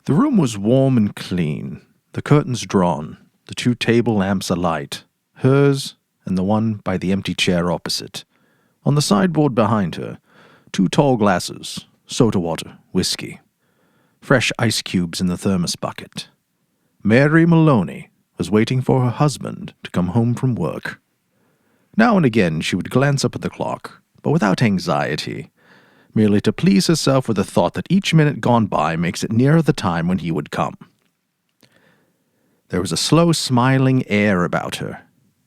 The room was warm and clean, the curtains drawn, the 2 table lamps alight, hers and the one by the empty chair opposite. On the sideboard behind her, 2 tall glasses, soda water, whiskey. Fresh ice cubes in the thermos bucket. Mary Maloney was waiting for her husband to come home from work. Now and again she would glance up at the clock, but without anxiety, merely to please herself with the thought that each minute gone by makes it nearer the time when he would come. There was a slow, smiling air about her,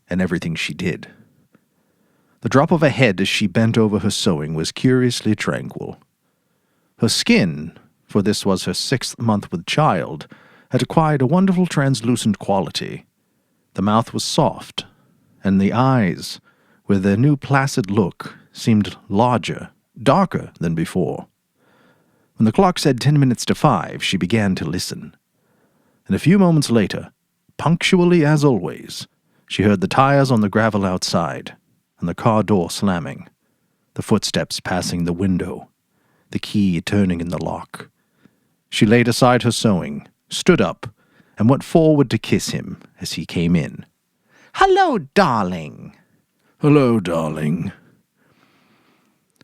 and everything she did. The drop of a head as she bent over her sewing was curiously tranquil. Her skin, for this was her 6th month with child, had acquired a wonderful translucent quality. The mouth was soft, and the eyes, with their new placid look, seemed larger, darker than before. When the clock said 10 minutes to 5, she began to listen. And a few moments later, punctually as always, she heard the tires on the gravel outside, and the car door slamming, the footsteps passing the window, the key turning in the lock. She laid aside her sewing, stood up, and went forward to kiss him as he came in. "Hello, darling." "Hello, darling."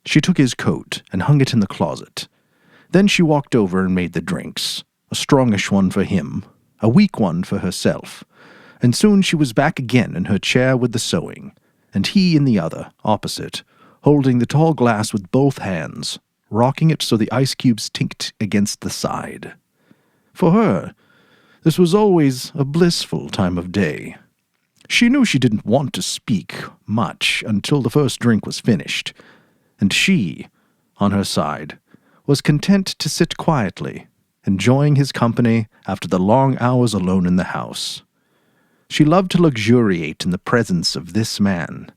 She took his coat and hung it in the closet. Then she walked over and made the drinks, a strongish one for him, a weak one for herself, and soon she was back again in her chair with the sewing, and he in the other, opposite, holding the tall glass with both hands, rocking it so the ice cubes tinked against the side. For her, this was always a blissful time of day. She knew she didn't want to speak much until the first drink was finished, and she, on her side, was content to sit quietly, enjoying his company after the long hours alone in the house. She loved to luxuriate in the presence of this man,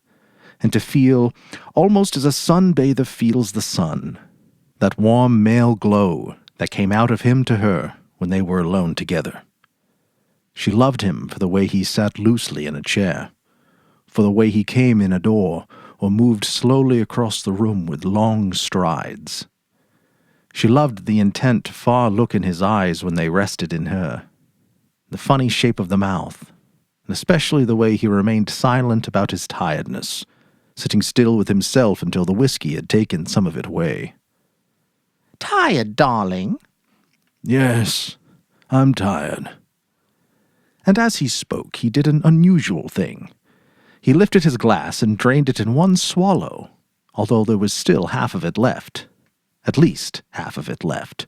and to feel, almost as a sunbather feels the sun, that warm male glow that came out of him to her when they were alone together. She loved him for the way he sat loosely in a chair, for the way he came in a door or moved slowly across the room with long strides. She loved the intent, far look in his eyes when they rested in her, the funny shape of the mouth, and especially the way he remained silent about his tiredness, sitting still with himself until the whiskey had taken some of it away. "Tired, darling?" "Yes, I'm tired." And as he spoke, he did an unusual thing. He lifted his glass and drained it in one swallow, although there was still half of it left. At least half of it left.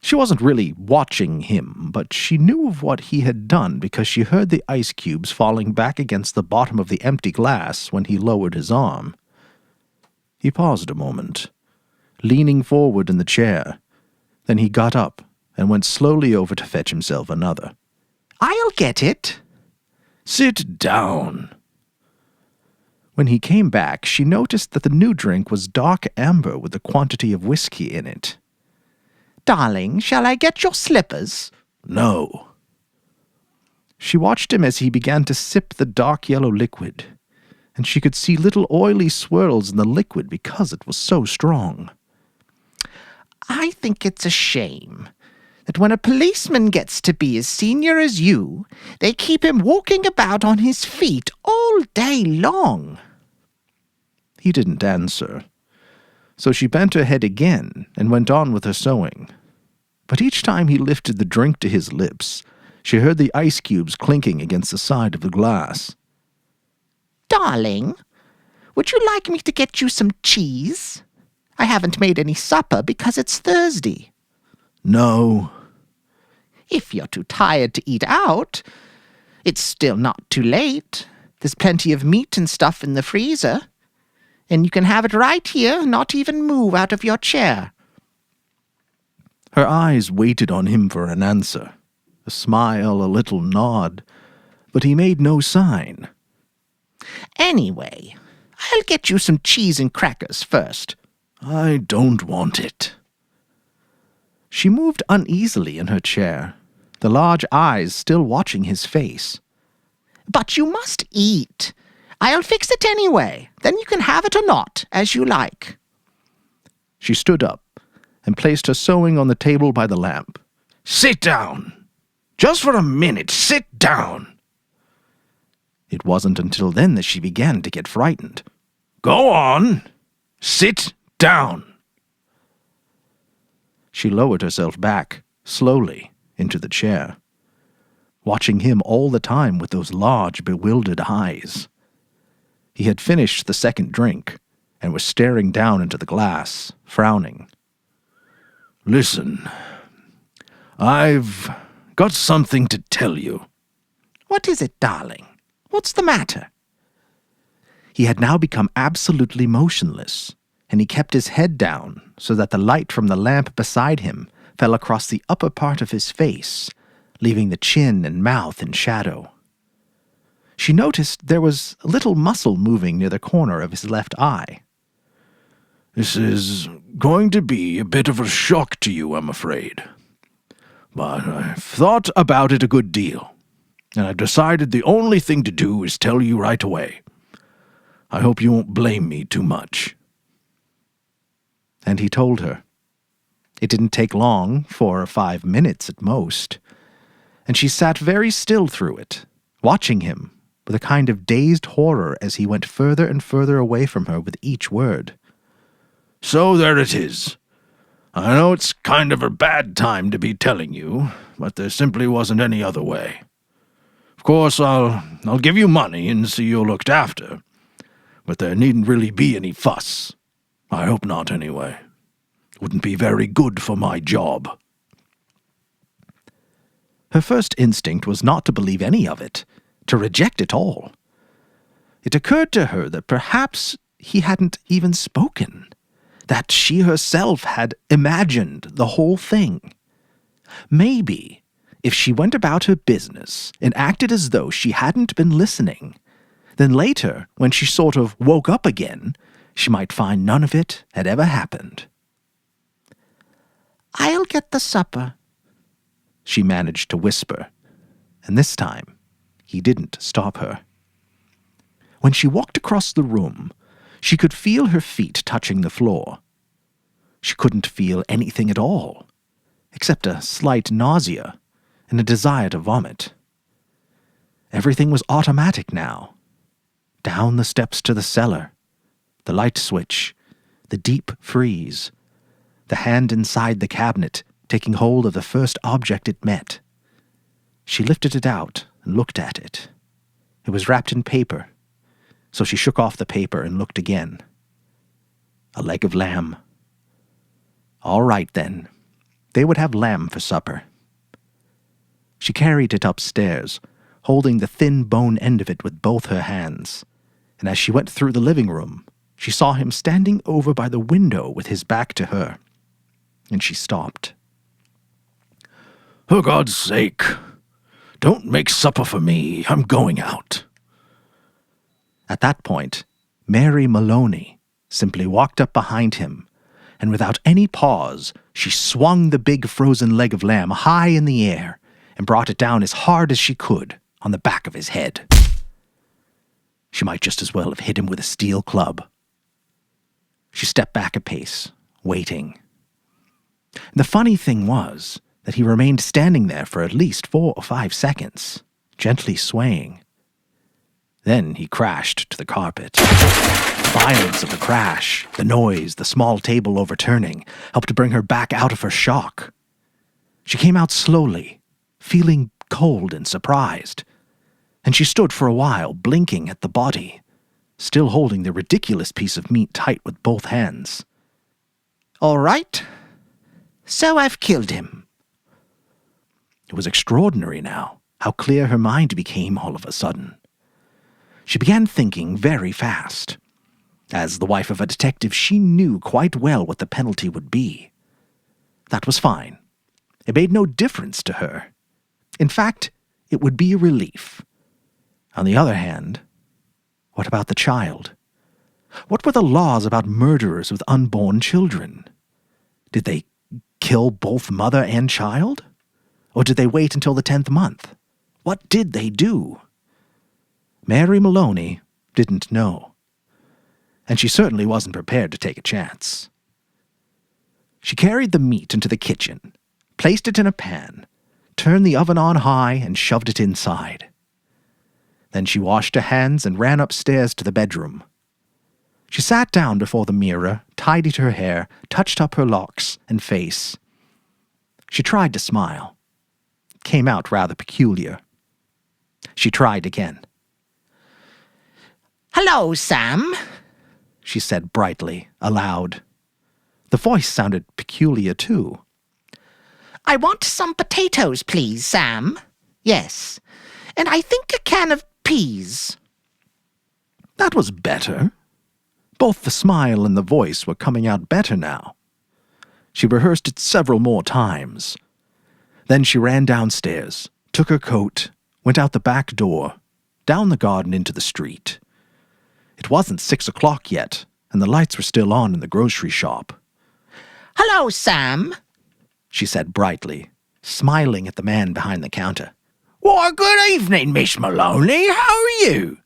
She wasn't really watching him, but she knew of what he had done because she heard the ice cubes falling back against the bottom of the empty glass when he lowered his arm. He paused a moment, leaning forward in the chair. Then he got up and went slowly over to fetch himself another. "I'll get it." "Sit down." When he came back, she noticed that the new drink was dark amber with a quantity of whiskey in it. "Darling, shall I get your slippers?" "No." She watched him as he began to sip the dark yellow liquid, and she could see little oily swirls in the liquid because it was so strong. "I think it's a shame that when a policeman gets to be as senior as you, they keep him walking about on his feet all day long." He didn't answer, so she bent her head again and went on with her sewing. But each time he lifted the drink to his lips, she heard the ice cubes clinking against the side of the glass. "Darling, would you like me to get you some cheese? I haven't made any supper because it's Thursday." "No." "If you're too tired to eat out, it's still not too late. There's plenty of meat and stuff in the freezer, and you can have it right here, not even move out of your chair." Her eyes waited on him for an answer, a smile, a little nod, but he made no sign. "Anyway, I'll get you some cheese and crackers first." "I don't want it." She moved uneasily in her chair, the large eyes still watching his face. "But you must eat. I'll fix it anyway. Then you can have it or not, as you like." She stood up and placed her sewing on the table by the lamp. Sit down! Just for a minute, sit down!" It wasn't until then that she began to get frightened. "Go on! Sit down!" She lowered herself back, slowly, into the chair, watching him all the time with those large, bewildered eyes. He had finished the second drink and was staring down into the glass, frowning. "Listen, I've got something to tell you." "What is it, darling? What's the matter?" He had now become absolutely motionless, and he kept his head down so that the light from the lamp beside him fell across the upper part of his face, leaving the chin and mouth in shadow. She noticed there was a little muscle moving near the corner of his left eye. "This is going to be a bit of a shock to you, I'm afraid. But I've thought about it a good deal, and I've decided the only thing to do is tell you right away. I hope you won't blame me too much." And he told her. It didn't take long, 4 or 5 minutes at most, and she sat very still through it, watching him with a kind of dazed horror as he went further and further away from her with each word. "So there it is. I know it's kind of a bad time to be telling you, but there simply wasn't any other way. Of course, I'll give you money and see you're looked after, but there needn't really be any fuss. I hope not, anyway. Wouldn't be very good for my job." Her first instinct was not to believe any of it, to reject it all. It occurred to her that perhaps he hadn't even spoken, that she herself had imagined the whole thing. Maybe, if she went about her business and acted as though she hadn't been listening, then later, when she sort of woke up again, she might find none of it had ever happened. "I'll get the supper," she managed to whisper, and this time he didn't stop her. When she walked across the room, she could feel her feet touching the floor. She couldn't feel anything at all, except a slight nausea and a desire to vomit. Everything was automatic now. Down the steps to the cellar, the light switch, the deep freeze, the hand inside the cabinet taking hold of the first object it met. She lifted it out and looked at it. It was wrapped in paper, so she shook off the paper and looked again. A leg of lamb. All right, then. They would have lamb for supper. She carried it upstairs, holding the thin bone end of it with both her hands, and as she went through the living room, she saw him standing over by the window with his back to her, and she stopped. "For God's sake, don't make supper for me. I'm going out." At that point, Mary Maloney simply walked up behind him, and without any pause, she swung the big frozen leg of lamb high in the air and brought it down as hard as she could on the back of his head. She might just as well have hit him with a steel club. She stepped back a pace, waiting. And the funny thing was that he remained standing there for at least 4 or 5 seconds, gently swaying. Then he crashed to the carpet. The violence of the crash, the noise, the small table overturning, helped to bring her back out of her shock. She came out slowly, feeling cold and surprised, and she stood for a while, blinking at the body, still holding the ridiculous piece of meat tight with both hands. "All right, so I've killed him." It was extraordinary now, how clear her mind became all of a sudden. She began thinking very fast. As the wife of a detective, she knew quite well what the penalty would be. That was fine. It made no difference to her. In fact, it would be a relief. On the other hand, what about the child? What were the laws about murderers with unborn children? Did they kill both mother and child? Or did they wait until the 10th month? What did they do? Mary Maloney didn't know. And she certainly wasn't prepared to take a chance. She carried the meat into the kitchen, placed it in a pan, turned the oven on high, and shoved it inside. Then she washed her hands and ran upstairs to the bedroom. She sat down before the mirror, tidied her hair, touched up her locks and face. She tried to smile. It came out rather peculiar. She tried again. "Hello, Sam," she said brightly, aloud. The voice sounded peculiar, too. "I want some potatoes, please, Sam. Yes, and I think a can of peas." That was better. Both the smile and the voice were coming out better now. She rehearsed it several more times. Then she ran downstairs, took her coat, went out the back door, down the garden into the street. It wasn't 6 o'clock yet, and the lights were still on in the grocery shop. "Hello, Sam," she said brightly, smiling at the man behind the counter. "Why, good evening, Miss Maloney. How are you?"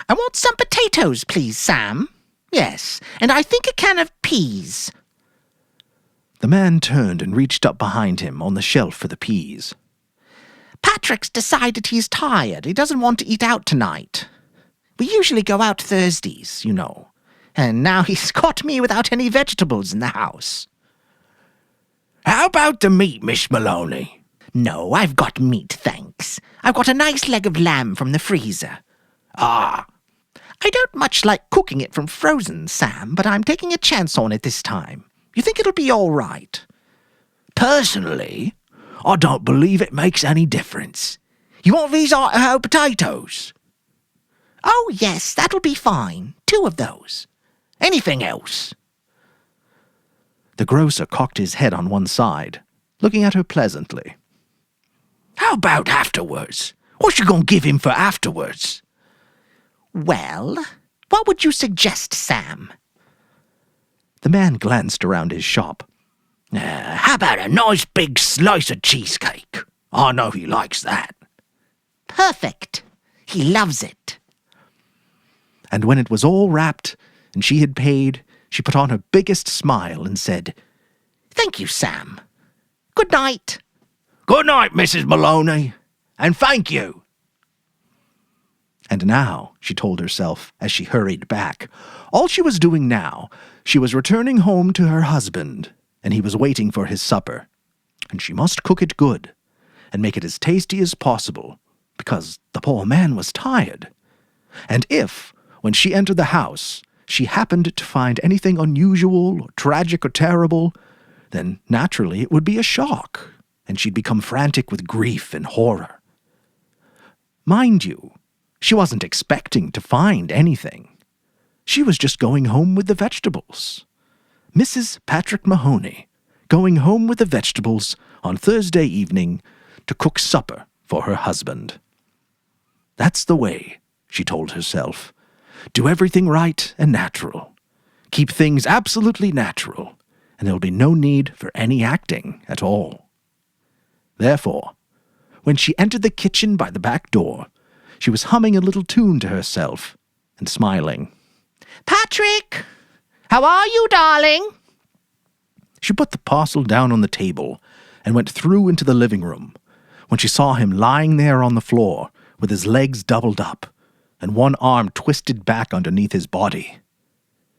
"I want some potatoes, please, Sam. Yes, and I think a can of peas." The man turned and reached up behind him on the shelf for the peas. "Patrick's decided he's tired. He doesn't want to eat out tonight. We usually go out Thursdays, you know. And now he's caught me without any vegetables in the house." "How about the meat, Miss Maloney?" "No, I've got meat, thanks. I've got a nice leg of lamb from the freezer." "Ah." "I don't much like cooking it from frozen, Sam, but I'm taking a chance on it this time. You think it'll be all right?" "Personally, I don't believe it makes any difference. You want these Idaho potatoes?" "Oh, yes, that'll be fine. 2 of those. Anything else?" The grocer cocked his head on one side, looking at her pleasantly. "How about afterwards? What you gonna give him for afterwards?" "Well, what would you suggest, Sam?" The man glanced around his shop. How about a nice big slice of cheesecake? I know he likes that." "Perfect. He loves it." And when it was all wrapped and she had paid, she put on her biggest smile and said, "Thank you, Sam. Good night." "Good night, Mrs. Maloney, and thank you." And now, she told herself as she hurried back, all she was doing now, she was returning home to her husband, and he was waiting for his supper. And she must cook it good, and make it as tasty as possible, because the poor man was tired. And if, when she entered the house, she happened to find anything unusual, or tragic, or terrible, then naturally it would be a shock, and she'd become frantic with grief and horror. Mind you, she wasn't expecting to find anything. She was just going home with the vegetables. Mrs. Patrick Mahoney, going home with the vegetables on Thursday evening to cook supper for her husband. That's the way, she told herself. Do everything right and natural. Keep things absolutely natural, and there'll be no need for any acting at all. Therefore, when she entered the kitchen by the back door, she was humming a little tune to herself and smiling. "Patrick! How are you, darling?" She put the parcel down on the table and went through into the living room when she saw him lying there on the floor with his legs doubled up and one arm twisted back underneath his body.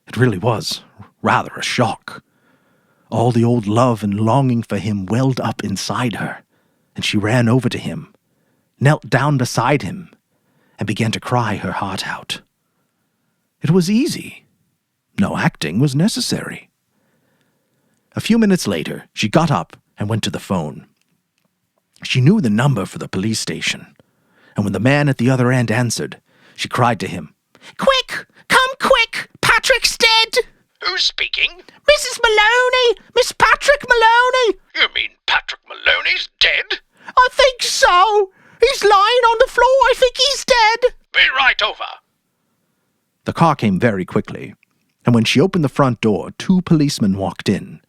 It really was rather a shock. All the old love and longing for him welled up inside her, and she ran over to him, knelt down beside him, and began to cry her heart out. It was easy. No acting was necessary. A few minutes later, she got up and went to the phone. She knew the number for the police station, and when the man at the other end answered, she cried to him, "Quick! Come quick! Patrick's dead!" "Who's speaking?" "Mrs. Maloney! Miss Patrick Maloney!" "You mean Patrick Maloney's dead?" "I think so. He's lying on the floor. I think he's dead." "Be right over." The car came very quickly, and when she opened the front door, 2 policemen walked in.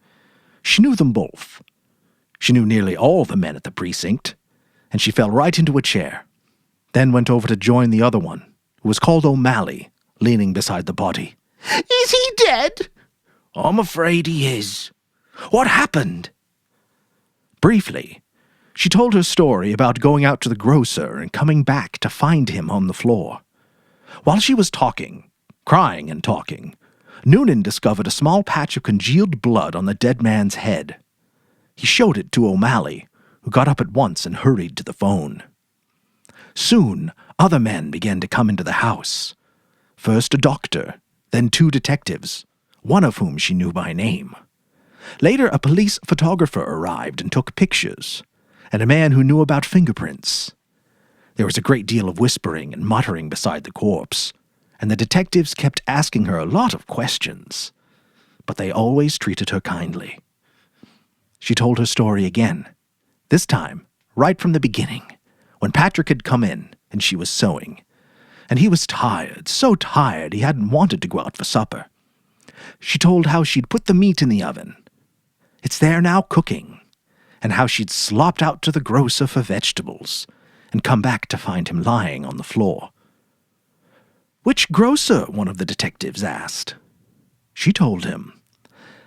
She knew them both. She knew nearly all the men at the precinct, and she fell right into a chair, then went over to join the other one, who was called O'Malley, leaning beside the body. "Is he dead?" "I'm afraid he is. What happened?" Briefly, she told her story about going out to the grocer and coming back to find him on the floor. While she was talking, crying and talking, Noonan discovered a small patch of congealed blood on the dead man's head. He showed it to O'Malley, who got up at once and hurried to the phone. Soon, other men began to come into the house. First a doctor, then 2 detectives, one of whom she knew by name. Later, a police photographer arrived and took pictures, and a man who knew about fingerprints. There was a great deal of whispering and muttering beside the corpse, and the detectives kept asking her a lot of questions, but they always treated her kindly. She told her story again, this time right from the beginning, when Patrick had come in and she was sewing, and he was tired, so tired he hadn't wanted to go out for supper. She told how she'd put the meat in the oven. It's there now cooking, and how she'd slopped out to the grocer for vegetables and come back to find him lying on the floor. Which grocer? One of the detectives asked. She told him,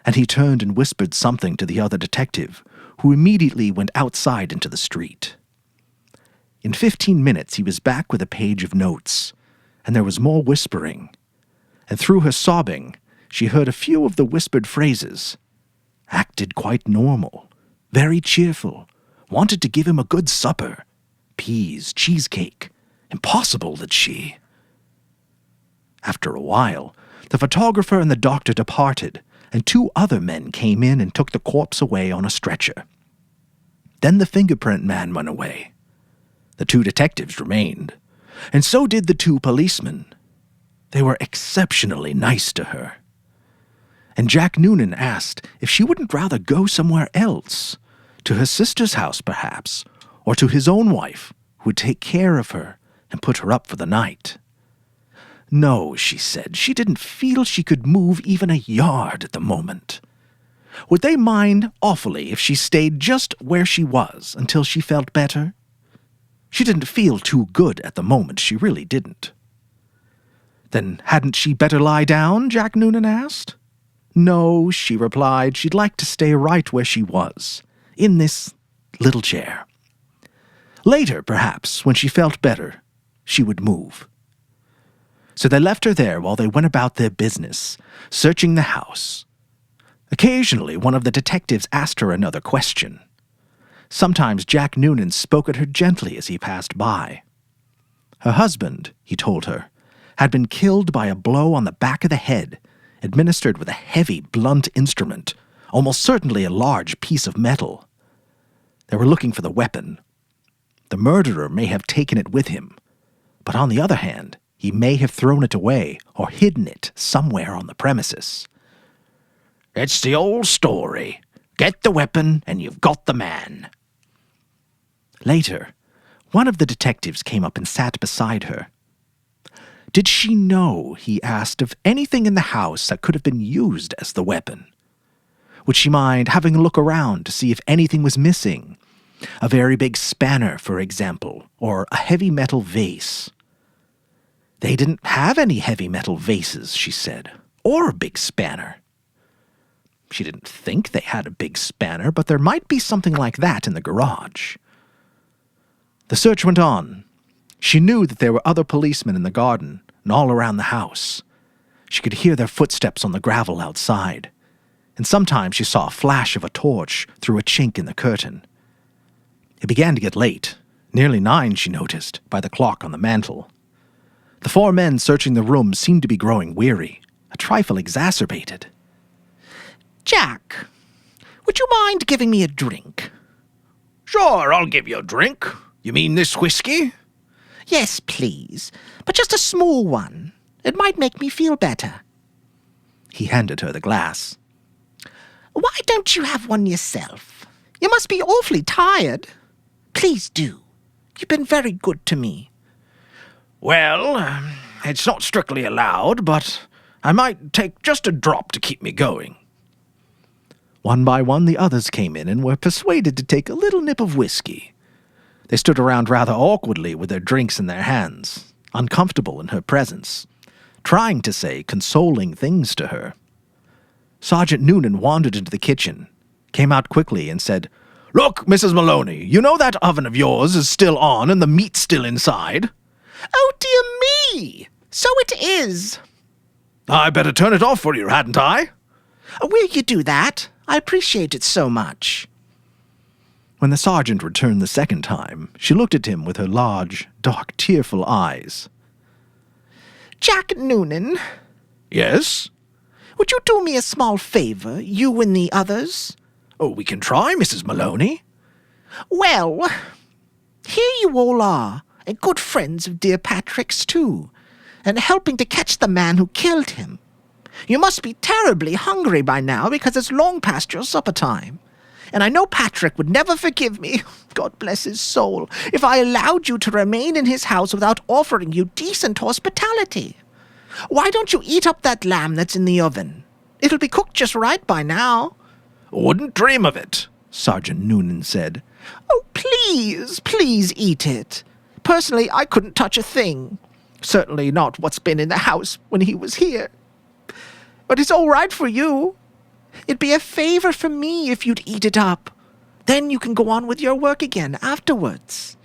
and he turned and whispered something to the other detective, who immediately went outside into the street. In 15 minutes he was back with a page of notes, and there was more whispering, and through her sobbing she heard a few of the whispered phrases. Acted quite normal, very cheerful, wanted to give him a good supper, peas, cheesecake, impossible that she... After a while, the photographer and the doctor departed, and 2 other men came in and took the corpse away on a stretcher. Then the fingerprint man went away. The 2 detectives remained, and so did the 2 policemen. They were exceptionally nice to her. And Jack Noonan asked if she wouldn't rather go somewhere else, to her sister's house perhaps, or to his own wife, who would take care of her and put her up for the night. No, she said, she didn't feel she could move even a yard at the moment. Would they mind awfully if she stayed just where she was until she felt better? She didn't feel too good at the moment, she really didn't. Then hadn't she better lie down? Jack Noonan asked. No, she replied, she'd like to stay right where she was, in this little chair. Later, perhaps, when she felt better, she would move. So they left her there while they went about their business, searching the house. Occasionally, one of the detectives asked her another question. Sometimes Jack Noonan spoke at her gently as he passed by. Her husband, he told her, had been killed by a blow on the back of the head, administered with a heavy, blunt instrument, almost certainly a large piece of metal. They were looking for the weapon. The murderer may have taken it with him, but on the other hand, he may have thrown it away or hidden it somewhere on the premises. It's the old story. Get the weapon and you've got the man. Later, one of the detectives came up and sat beside her. Did she know, he asked, of anything in the house that could have been used as the weapon? Would she mind having a look around to see if anything was missing? A very big spanner, for example, or a heavy metal vase. They didn't have any heavy metal vases, she said, or a big spanner. She didn't think they had a big spanner, but there might be something like that in the garage. The search went on. She knew that there were other policemen in the garden and all around the house. She could hear their footsteps on the gravel outside, and sometimes she saw a flash of a torch through a chink in the curtain. It began to get late, nearly 9, she noticed, by the clock on the mantel. The 4 men searching the room seemed to be growing weary, a trifle exacerbated. Jack, would you mind giving me a drink? Sure, I'll give you a drink. You mean this whiskey? Yes, please, but just a small one. It might make me feel better. He handed her the glass. Why don't you have one yourself? You must be awfully tired. Please do. You've been very good to me. Well, it's not strictly allowed, but I might take just a drop to keep me going. One by one, the others came in and were persuaded to take a little nip of whiskey. They stood around rather awkwardly with their drinks in their hands, uncomfortable in her presence, trying to say consoling things to her. Sergeant Noonan wandered into the kitchen, came out quickly and said, Look, Mrs. Maloney, you know that oven of yours is still on and the meat's still inside? Oh, dear me! So it is. I better turn it off for you, hadn't I? Will you do that? I appreciate it so much. When the sergeant returned the second time, she looked at him with her large, dark, tearful eyes. Jack Noonan. Yes? Would you do me a small favor, you and the others? Oh, we can try, Mrs. Maloney. Well, here you all are, and good friends of dear Patrick's too, and helping to catch the man who killed him. You must be terribly hungry by now because it's long past your supper time. And I know Patrick would never forgive me, God bless his soul, if I allowed you to remain in his house without offering you decent hospitality. Why don't you eat up that lamb that's in the oven? It'll be cooked just right by now. Wouldn't dream of it, Sergeant Noonan said. Oh, please, please eat it. Personally, I couldn't touch a thing. Certainly not what's been in the house when he was here. But it's all right for you. It'd be a favor for me if you'd eat it up. Then you can go on with your work again afterwards.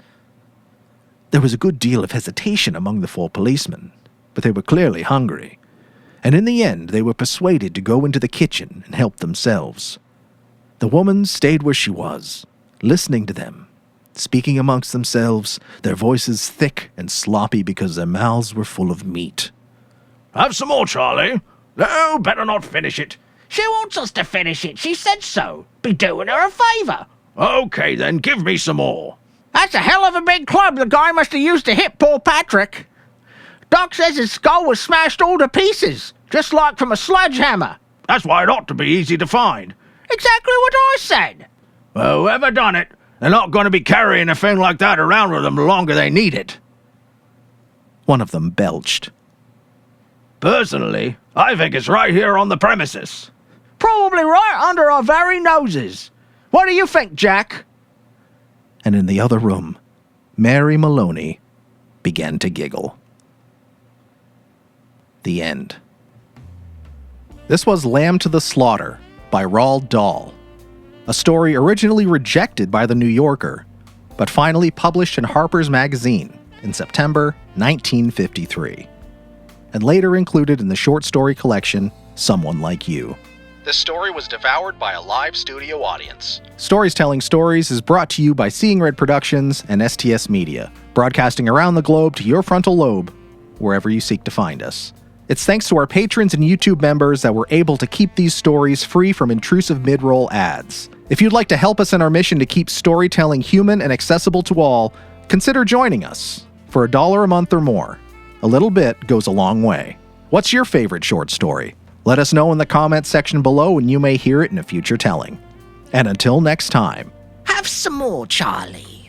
There was a good deal of hesitation among the 4 policemen, but they were clearly hungry, and in the end they were persuaded to go into the kitchen and help themselves. The woman stayed where she was, listening to them, speaking amongst themselves, their voices thick and sloppy because their mouths were full of meat. Have some more, Charlie. No, better not finish it. She wants us to finish it. She said so. Be doing her a favor. Okay, then, give me some more. That's a hell of a big club the guy must have used to hit poor Patrick. Doc says his skull was smashed all to pieces, just like from a sledgehammer. That's why it ought to be easy to find. Exactly what I said. Well, whoever done it, they're not going to be carrying a thing like that around with them the longer they need it. One of them belched. Personally, I think it's right here on the premises. Probably right under our very noses. What do you think, Jack? And in the other room, Mary Maloney began to giggle. The end. This was Lamb to the Slaughter by Roald Dahl, a story originally rejected by The New Yorker, but finally published in Harper's Magazine in September 1953, and later included in the short story collection Someone Like You. This story was devoured by a live studio audience. Stories Telling Stories is brought to you by Seeing Red Productions and STS Media, broadcasting around the globe to your frontal lobe, wherever you seek to find us. It's thanks to our patrons and YouTube members that we're able to keep these stories free from intrusive mid-roll ads. If you'd like to help us in our mission to keep storytelling human and accessible to all, consider joining us for $1 a month or more. A little bit goes a long way. What's your favorite short story? Let us know in the comments section below and you may hear it in a future telling. And until next time. Have some more, Charlie.